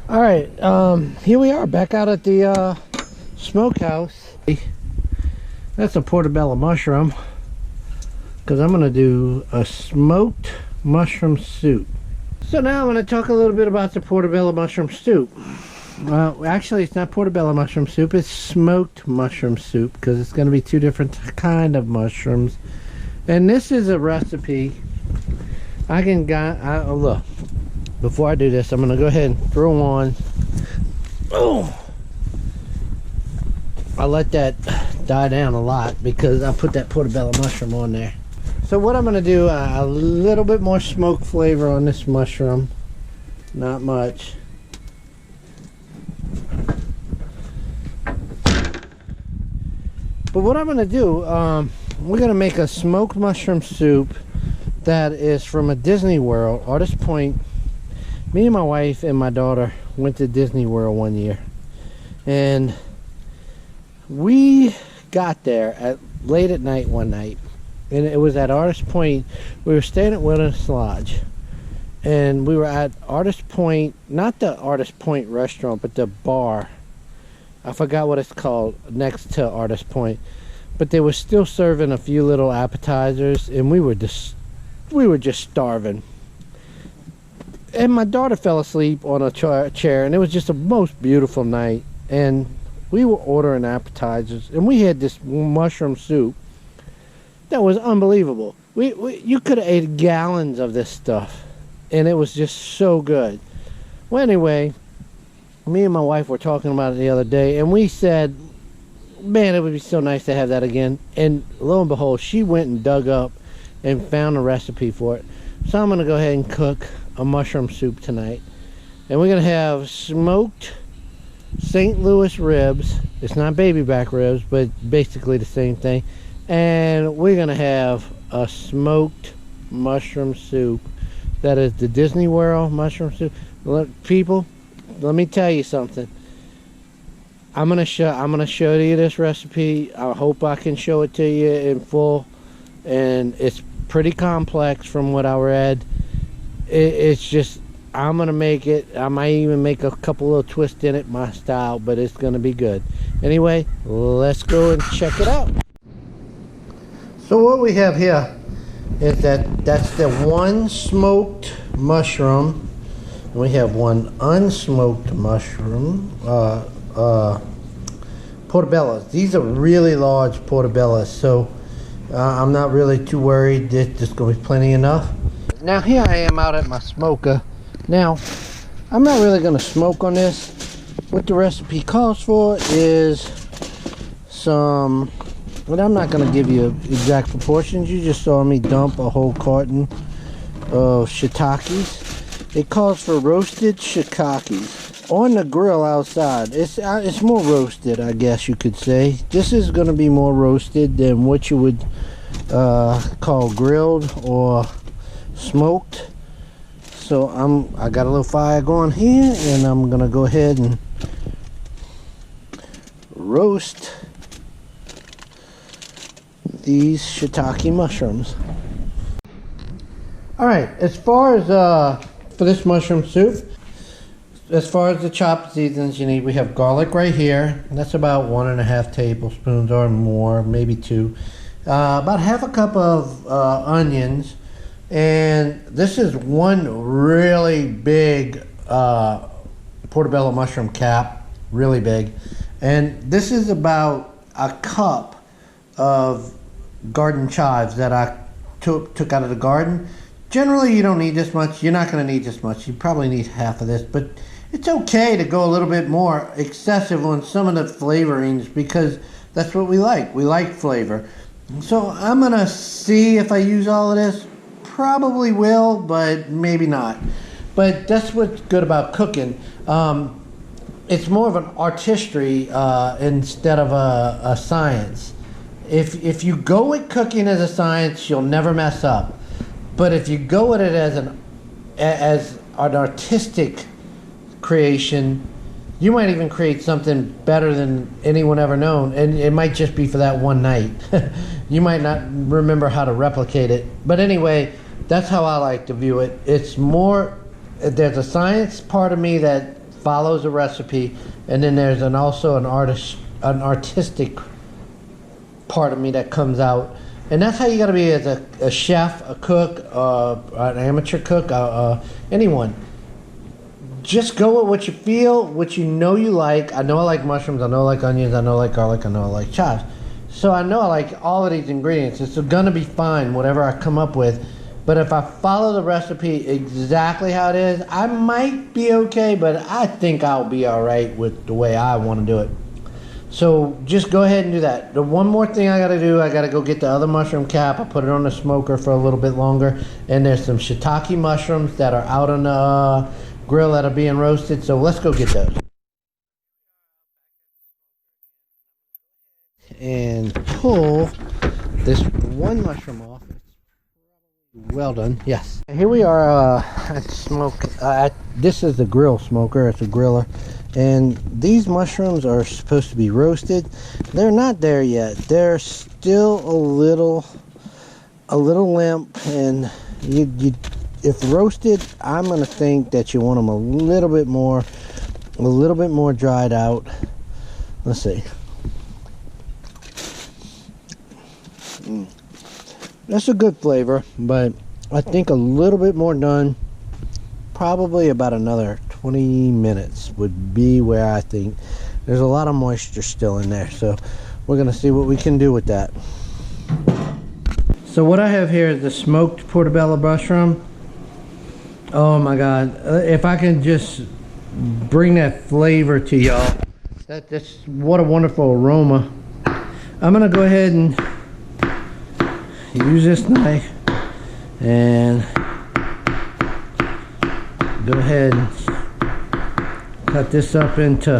All right, here we are back out at the smokehouse. That's a portobello mushroom because I'm gonna do a smoked mushroom soup. So now I'm gonna talk a little bit about the portobello mushroom soup. Actually, it's not portobello mushroom soup, it's smoked mushroom soup because it's gonna be two different kind of mushrooms. And this is a recipe look. Before I do this, I'm gonna go ahead and throw on. Oh, I let that die down a lot because I put that portobello mushroom on there. So what I'm gonna do, a little bit more smoke flavor on this mushroom, not much. But what I'm gonna do, we're gonna make a smoked mushroom soup that is from a Disney World, Artist Point. Me and my wife and my daughter went to Disney World one year, and we got there late at night one night, and it was at Artist Point. We were staying at Wilderness Lodge, and we were at Artist Point, not the Artist Point restaurant, but the bar. I forgot what it's called next to Artist Point, but they were still serving a few little appetizers, and we were just starving. And my daughter fell asleep on a chair, and it was just a most beautiful night, and we were ordering appetizers, and we had this mushroom soup that was unbelievable. You could have ate gallons of this stuff, and it was just so good. Well, anyway, me and my wife were talking about it the other day, and we said, man, it would be so nice to have that again. And lo and behold, she went and dug up and found a recipe for it. So I'm gonna go ahead and cook a mushroom soup tonight, and we're gonna have smoked St. Louis ribs. It's not baby back ribs, but basically the same thing. And we're gonna have a smoked mushroom soup that is the Disney World mushroom soup. People, let me tell you something. I'm gonna show you this recipe. I hope I can show it to you in full, and it's pretty complex from what I read. It's just, I'm gonna make it. I might even make a couple little twists in it, my style, but it's gonna be good. Anyway, let's go and check it out. So what we have here is that's the one smoked mushroom, and we have one unsmoked mushroom, portobellos. These are really large portobellos, so I'm not really too worried. There's gonna be plenty enough. Now here I am out at my smoker. Now, I'm not really gonna smoke on this. What the recipe calls for is some, but I'm not gonna give you exact proportions. You just saw me dump a whole carton of shiitakes. It calls for roasted shiitakes on the grill outside. It's more roasted, I guess you could say. This is gonna be more roasted than what you would call grilled or smoked. So I got a little fire going here, and I'm gonna go ahead and roast these shiitake mushrooms. All right, as far as for this mushroom soup, as far as the chopped seasonings you need, we have garlic right here. That's about 1.5 tablespoons or more, maybe 2. About half a cup of onions. And this is one really big portobello mushroom cap, really big. And this is about a cup of garden chives that I took out of the garden. Generally, you don't need this much. You're not going to need this much. You probably need half of this, but it's okay to go a little bit more excessive on some of the flavorings because that's what we like. We like flavor. So I'm going to see if I use all of this. Probably will, but maybe not. But that's what's good about cooking. It's more of an artistry instead of a science. If you go with cooking as a science, you'll never mess up. But if you go with it as an artistic creation, you might even create something better than anyone ever known, and it might just be for that one night. You might not remember how to replicate it. But anyway, that's how I like to view it. It's more, there's a science part of me that follows a recipe, and then there's also an artistic part of me that comes out. And that's how you got to be as a chef, a cook, an amateur cook, anyone. Just go with what you feel, what you know you like. I know I like mushrooms, I know I like onions, I know I like garlic, I know I like chives. So I know I like all of these ingredients. It's gonna be fine, whatever I come up with. But if I follow the recipe exactly how it is, I might be okay, but I think I'll be all right with the way I want to do it. So just go ahead and do that. The one more thing I gotta do, I gotta go get the other mushroom cap. I put it on the smoker for a little bit longer. And there's some shiitake mushrooms that are out on the grill that are being roasted. So let's go get those. And pull this one mushroom off. Well done. Yes. Here we are at smoke. This is the grill smoker. It's a griller. And these mushrooms are supposed to be roasted. They're not there yet. They're still a little limp, and if roasted, I'm gonna think that you want them a little bit more dried out. Let's see. That's a good flavor, but I think a little bit more done. Probably about another 20 minutes would be where I think. There's a lot of moisture still in there, so we're gonna see what we can do with that. So what I have here is the smoked portobello mushroom. Oh my God, if I can just bring that flavor to y'all. That's what a wonderful aroma. I'm gonna go ahead and use this knife and go ahead and cut this up into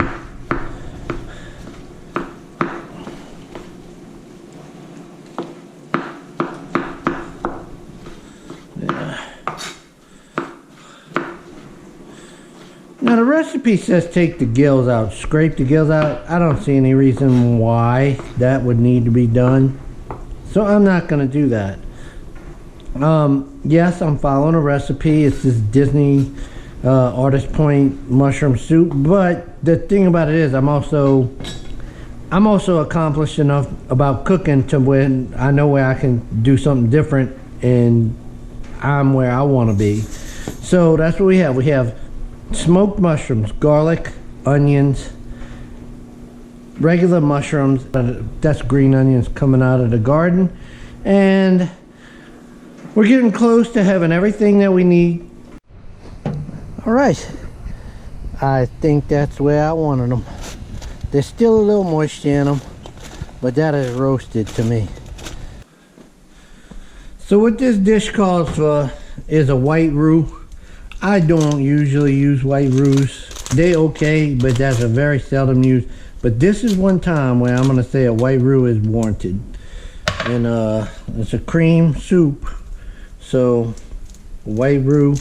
Now the recipe says take the gills out, scrape the gills out. I don't see any reason why that would need to be done. So I'm not going to do that. Yes, I'm following a recipe. It's this Disney Artist Point mushroom soup. But the thing about it is I'm also accomplished enough about cooking to when I know where I can do something different and I'm where I want to be. So that's what we have. We have smoked mushrooms, garlic, onions, regular mushrooms, that's green onions coming out of the garden, and we're getting close to having everything that we need. All right, I think that's where I wanted them. There's still a little moisture in them, but that is roasted to me. So what this dish calls for is a white roux. I don't usually use white roux. They're okay, but that's a very seldom used. But this is one time where I'm going to say a white roux is warranted. And it's a cream soup. So, white roux.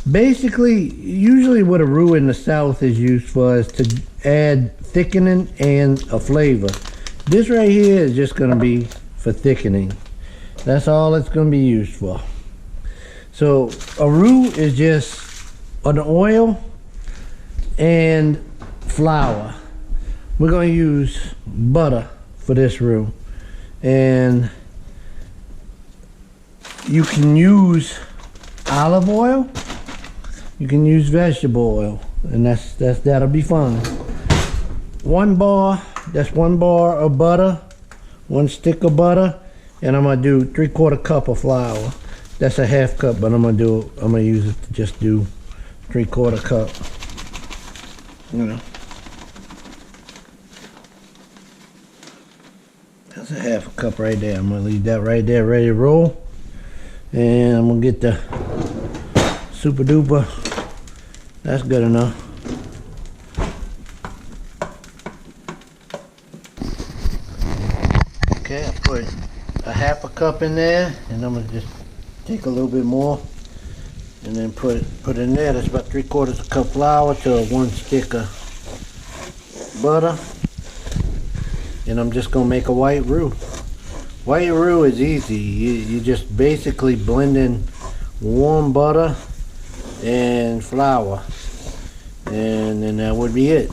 Basically, usually what a roux in the South is used for is to add thickening and a flavor. This right here is just going to be for thickening. That's all it's going to be used for. So, a roux is just an oil and flour. We're going to use butter for this roux, and you can use olive oil, you can use vegetable oil, and that'll be fine. That's one bar of butter, one stick of butter, and I'm gonna do 3/4 cup of flour. That's a half cup, but I'm gonna use it to just do 3/4 cup. You know. That's a half a cup right there. I'm gonna leave that right there ready to roll. And I'm gonna get the super duper. That's good enough. Okay, I put a half a cup in there, and I'm gonna just take a little bit more and then put it in there. That's about 3/4 cup flour to 1 stick of butter. And I'm just gonna make a white roux. White roux is easy. You just basically blend in warm butter and flour. And then that would be it.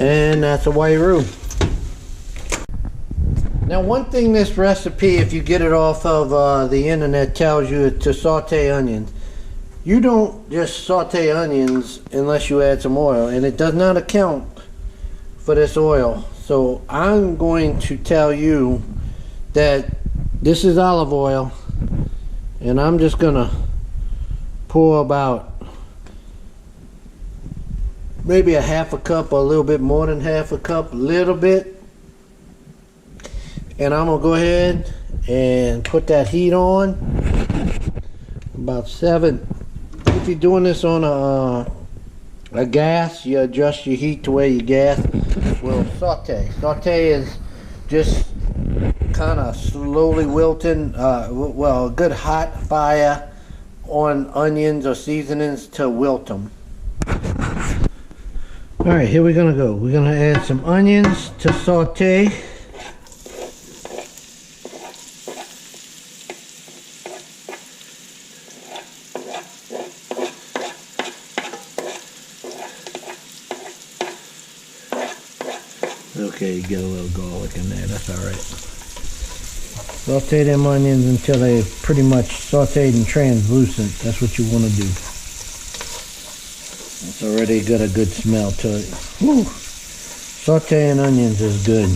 And that's a white roux. Now, one thing this recipe, if you get it off of the internet, tells you to saute onions. You don't just saute onions unless you add some oil, and it does not account for this oil. So I'm going to tell you that this is olive oil, and I'm just gonna pour about maybe a half a cup or a little bit more than half a cup, a little bit. And I'm gonna go ahead and put that heat on about 7. If you're doing this on a gas, you adjust your heat to where your gas will saute. Saute is just kind of slowly wilting, well, a good hot fire on onions or seasonings to wilt them. Alright, here we're gonna go. We're gonna add some onions to saute. Okay, you get a little garlic in there, that's alright. Saute them onions until they're pretty much sauteed and translucent. That's what you want to do. It's already got a good smell to it. Woo! Sauteing onions is good.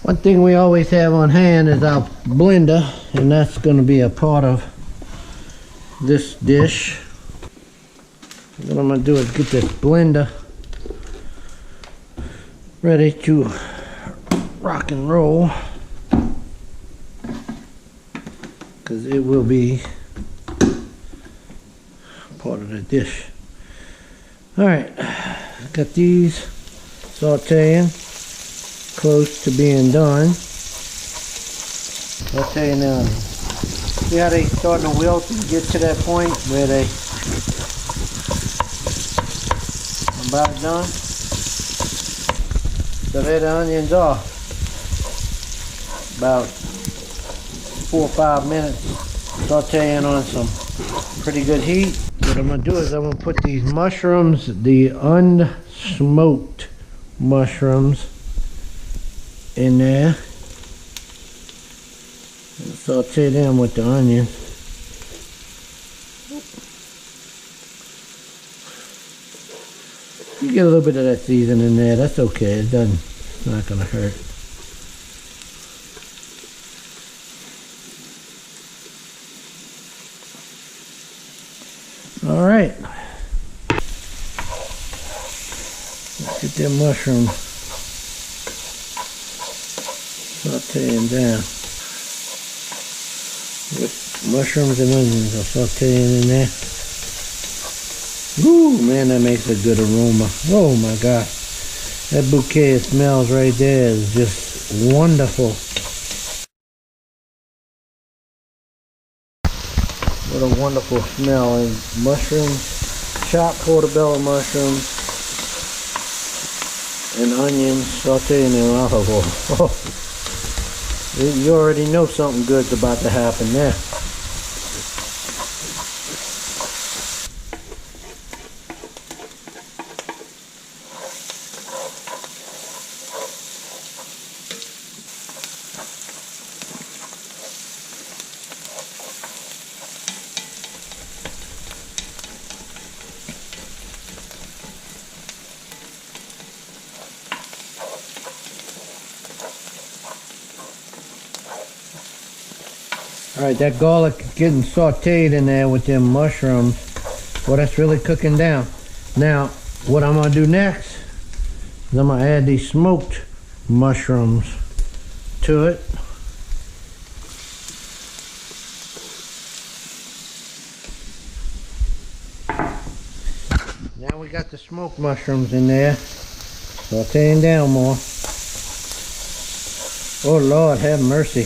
One thing we always have on hand is our blender, and that's going to be a part of this dish. What I'm going to do is get this blender ready to rock and roll, because it will be part of the dish. Alright, got these sauteing, close to being done. Sauteing now. See how they starting to wilt and get to that point where they about done? So there the onions are. About 4 or 5 minutes sauteing on some pretty good heat. What I'm going to do is I'm going to put these mushrooms, the unsmoked mushrooms, in there. And saute them with the onion. You get a little bit of that seasoning in there, that's okay, it's not going to hurt. Alright, let's get them mushrooms sauteing down. With mushrooms and onions are sauteing in there. Ooh, man, that makes a good aroma. Oh my God, that bouquet of smells right there is just wonderful. What a wonderful smell. And mushrooms, chopped portobello mushrooms, and onions sauteing in olive oil. Oh, you already know something good's about to happen there. Alright, that garlic getting sauteed in there with them mushrooms. Well, that's really cooking down. Now, what I'm going to do next is I'm going to add these smoked mushrooms to it. Now we got the smoked mushrooms in there, sauteing down more. Oh Lord, have mercy.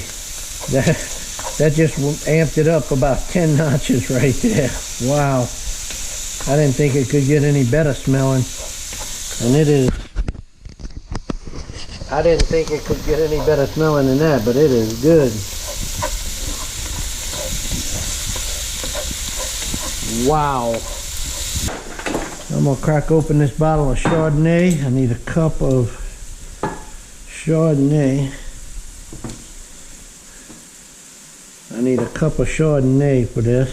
That just amped it up about 10 notches right there. Wow. I didn't think it could get any better smelling. And it is. I didn't think it could get any better smelling than that, but it is good. Wow. I'm gonna crack open this bottle of Chardonnay. I need a cup of Chardonnay. I need a cup of Chardonnay for this.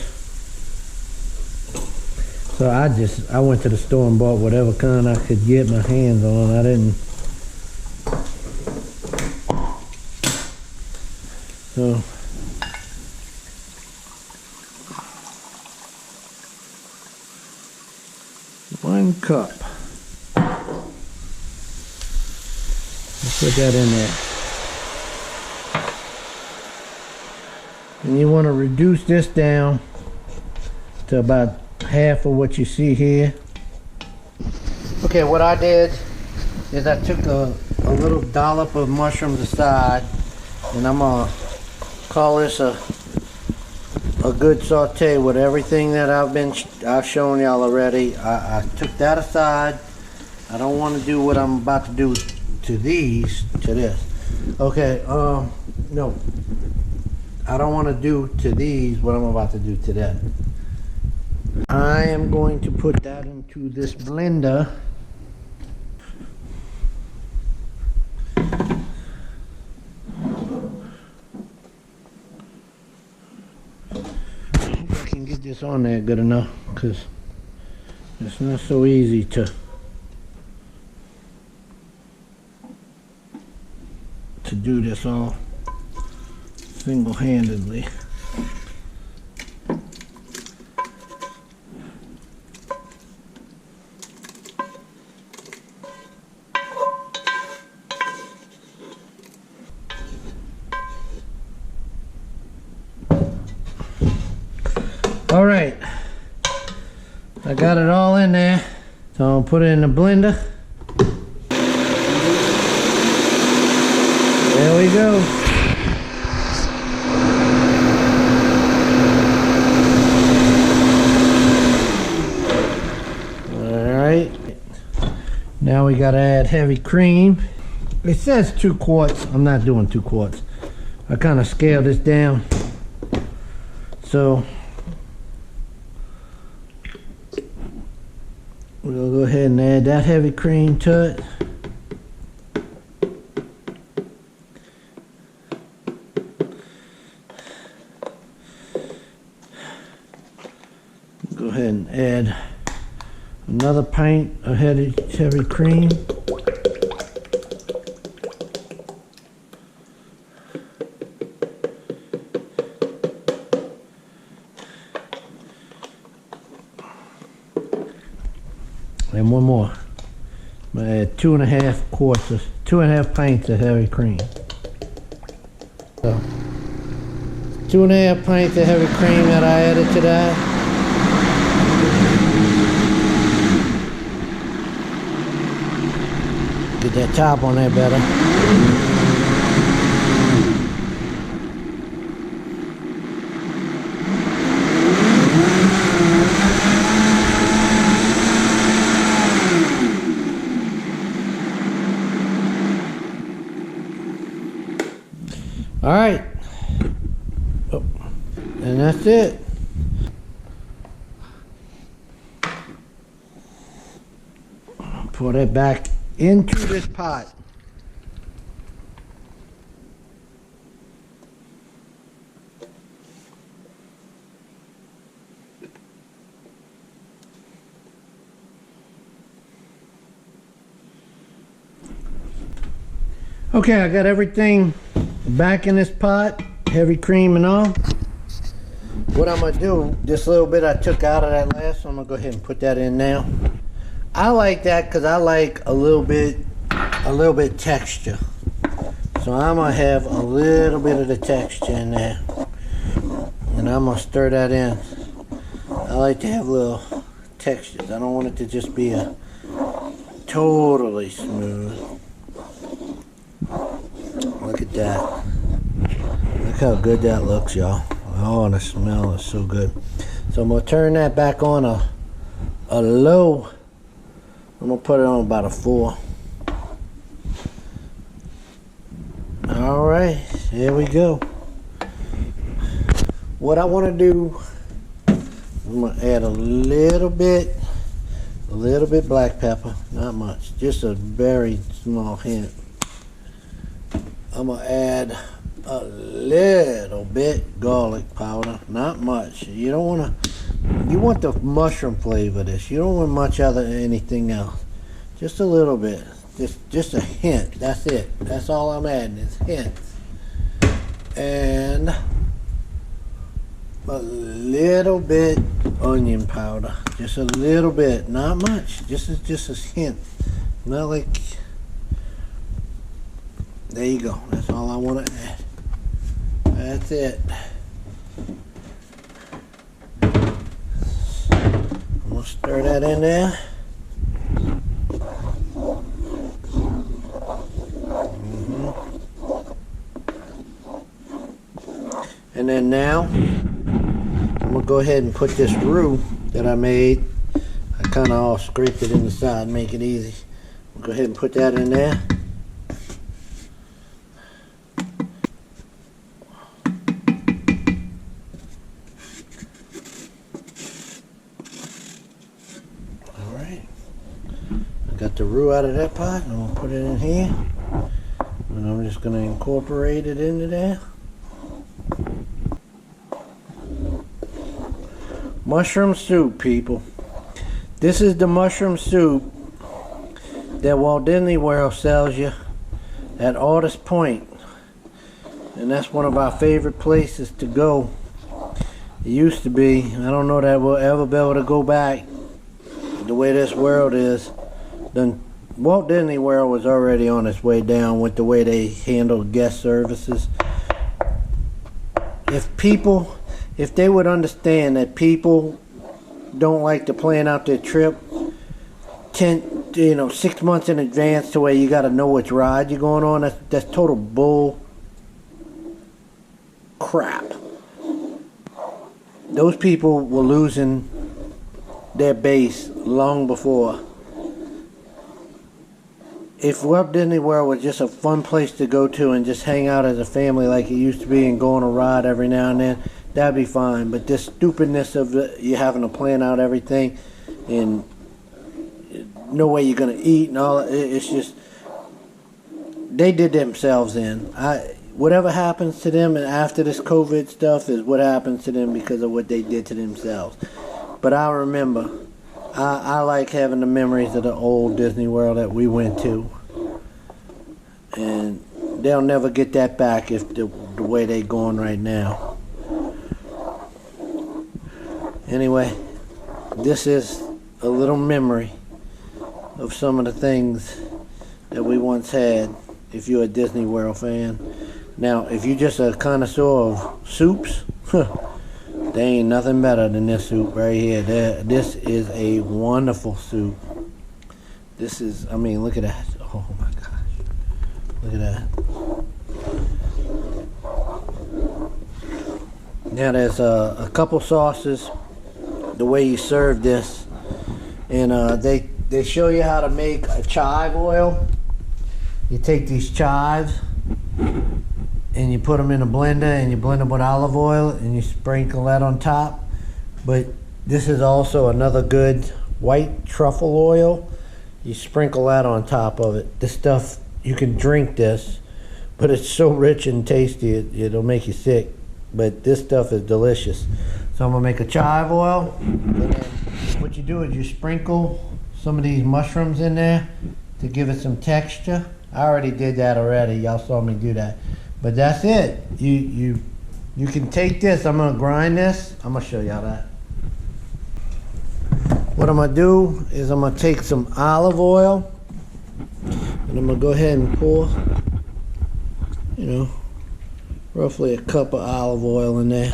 So I went to the store and bought whatever kind I could get my hands on. I didn't. So one cup. Let's put that in there. And you want to reduce this down to about half of what you see here. Okay, what I did is I took a little dollop of mushrooms aside, and I'm gonna call this a good saute with everything that I've shown y'all already. I took that aside. I don't want to do what I'm about to do to this. Okay, no. I don't want to do to these what I'm about to do to that. I am going to put that into this blender. I can get this on there good enough, because it's not so easy to do this all single-handedly. All right, I got it all in there, so I'll put it in the blender. There we go. All right, now we gotta add heavy cream. It says 2 quarts. I'm not doing 2 quarts. I kind of scaled this down. So we'll go ahead and add that heavy cream to it. Go ahead and add another pint of heavy cream. And one more. I'm gonna add 2.5 pints of heavy cream. So 2.5 pints of heavy cream that I added to that. Get that top on there better. All right, oh, and that's it. Pour that back into this pot. Okay, I got everything back in this pot, heavy cream and all. What I'm gonna do, this little bit I took out of that last one, I'm gonna go ahead and put that in now. I like that because I like a little bit texture. So I'm gonna have a little bit of the texture in there, and I'm gonna stir that in. I like to have little textures. I don't want it to just be a totally smooth. Look at at that. Look how good that looks, y'all. Oh, the smell is so good. So I'm gonna turn that back on a low. I'm gonna put it on about a 4. All right, here we go. What I want to do, I'm gonna add a little bit black pepper, not much, just a very small hint. I'm gonna add a little bit garlic powder, not much. You don't want to. You want the mushroom flavor of this. You don't want much other than anything else. Just a little bit. Just a hint. That's it. That's all I'm adding is hints. And a little bit onion powder. Just a little bit. Not much. Just a hint. Not like. There you go. That's all I want to add. That's it. I'm gonna stir that in there. And then now I'm gonna go ahead and put this roux that I made. I kind of all scraped it in the side, make it easy. I'll go ahead and put that in there. Got the roux out of that pot, and I'm gonna put it in here, and I'm just gonna incorporate it into there. Mushroom soup, people. This is the mushroom soup that Walt Disney World sells you at Artist Point, and that's one of our favorite places to go. It used to be. I don't know that we'll ever be able to go back the way this world is. Then Walt Disney World was already on its way down with the way they handle guest services. If they would understand that people don't like to plan out their trip 6 months in advance to where you got to know which ride you're going on, that's total bull crap. Those people were losing their base long before. If Walt Disney World was just a fun place to go to and just hang out as a family like it used to be and go on a ride every now and then, that'd be fine. But this stupidness of you having to plan out everything and no way you're going to eat and all, it's just, they did themselves in. Whatever happens to them after this COVID stuff is what happens to them because of what they did to themselves. But I remember, I like having the memories of the old Disney World that we went to, and they'll never get that back if the way they're going right now. Anyway, this is a little memory of some of the things that we once had if you're a Disney World fan. Now, if you're just a connoisseur of soups, there ain't nothing better than this soup right here. This is a wonderful soup. This is, I mean, look at that. Oh my gosh. Look at that. Now there's a couple sauces, the way you serve this. And they show you how to make a chive oil. You take these chives and you put them in a blender and you blend them with olive oil and you sprinkle that on top. But this is also another good white truffle oil. You sprinkle that on top of it. This stuff, you can drink this, but it's so rich and tasty it'll make you sick. But this stuff is delicious. So I'm gonna make a chive oil, and then what you do is you sprinkle some of these mushrooms in there to give it some texture. I already did that already. Y'all saw me do that. But that's it. You can take this. I'm gonna grind this. I'm gonna show y'all that. What I'm gonna do is I'm gonna take some olive oil and I'm gonna go ahead and pour, roughly a cup of olive oil in there.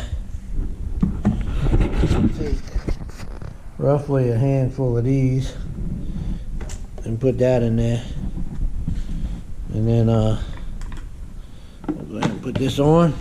Take roughly a handful of these and put that in there. And then Put this on.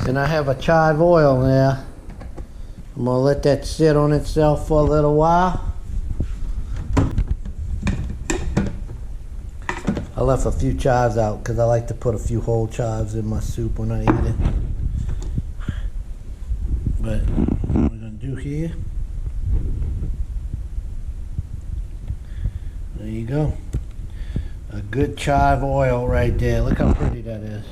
And I have a chive oil there. I'm gonna let that sit on itself for a little while. I left a few chives out because I like to put a few whole chives in my soup when I eat it. But what we're gonna do here, there you go. A good chive oil right there. Look how pretty that is.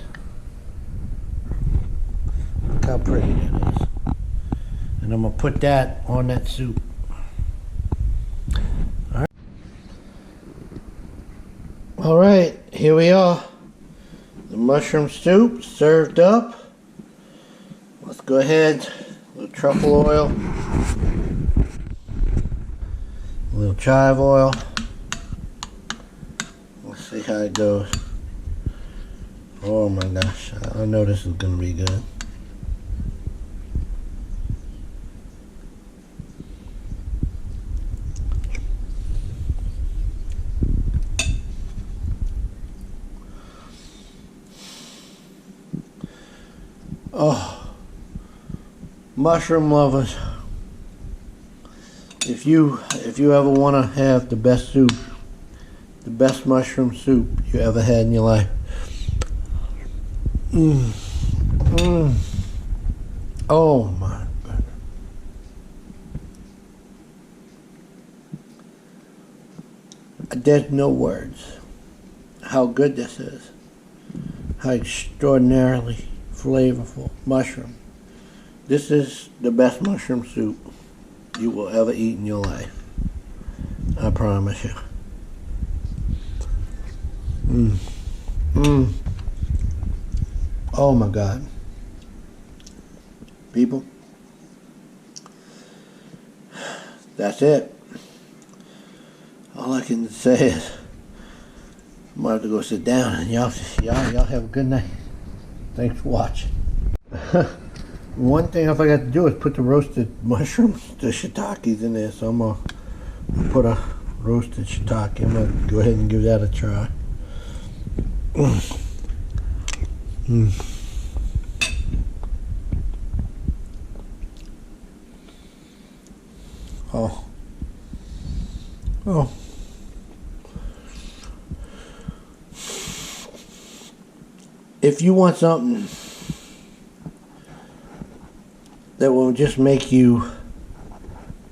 Look how pretty that is. And I'm gonna put that on that soup. All right, here we are. The mushroom soup served up. Let's go ahead. A little truffle oil. A little chive oil. Let's see how it goes. Oh my gosh, I know this is gonna be good. Oh, mushroom lovers, if you ever want to have the best soup, the best mushroom soup you ever had in your life. Oh my goodness. There's no words how good this is, how extraordinarily flavorful mushroom. This is the best mushroom soup you will ever eat in your life. I promise you. Oh my God. People, that's it. All I can say is I'm about to go sit down, and y'all have a good night. Thanks for watching. One thing I forgot to do is put the roasted mushrooms, the shiitakes in there, so I'm gonna put a roasted shiitake. I'm gonna go ahead and give that a try. Oh. If you want something that will just make you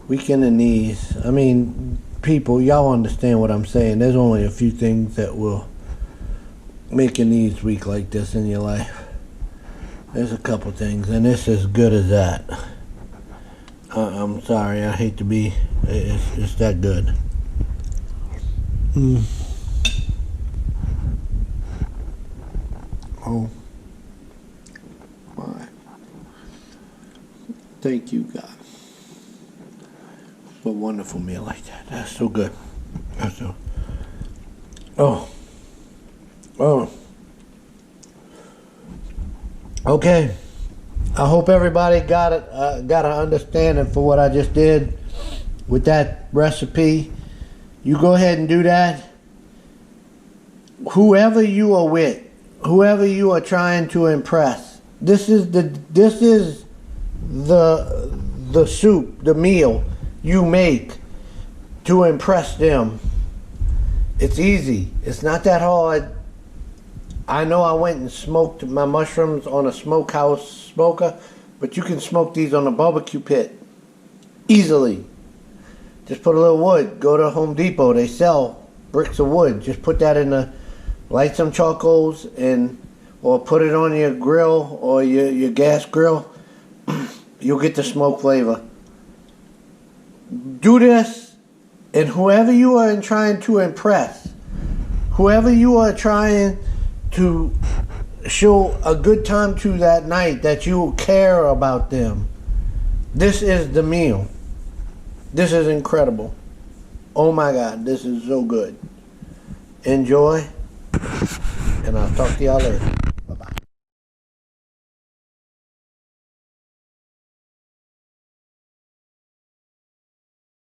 weak in the knees, I mean, people, y'all understand what I'm saying. There's only a few things that will make your knees weak like this in your life. There's a couple things, and this is as good as that. I'm sorry, I hate to be, it's that good. Oh my. Thank you, God, for a wonderful meal like that. That's so good. That's so. Oh. Okay. I hope everybody got an understanding for what I just did with that recipe. You go ahead and do that. Whoever you are with, whoever you are trying to impress, this is the soup, the meal you make to impress them. It's easy. It's not that hard. I know I went and smoked my mushrooms on a smokehouse smoker, but you can smoke these on a barbecue pit easily. Just put a little wood. Go to Home Depot. They sell bricks of wood. Just put that in the, light some charcoals, or put it on your grill or your gas grill. You'll get the smoke flavor. Do this, and whoever you are trying to impress, whoever you are trying to show a good time to that night, that you care about them, this is the meal. This is incredible. Oh my God, this is so good. Enjoy, and I'll talk to y'all later.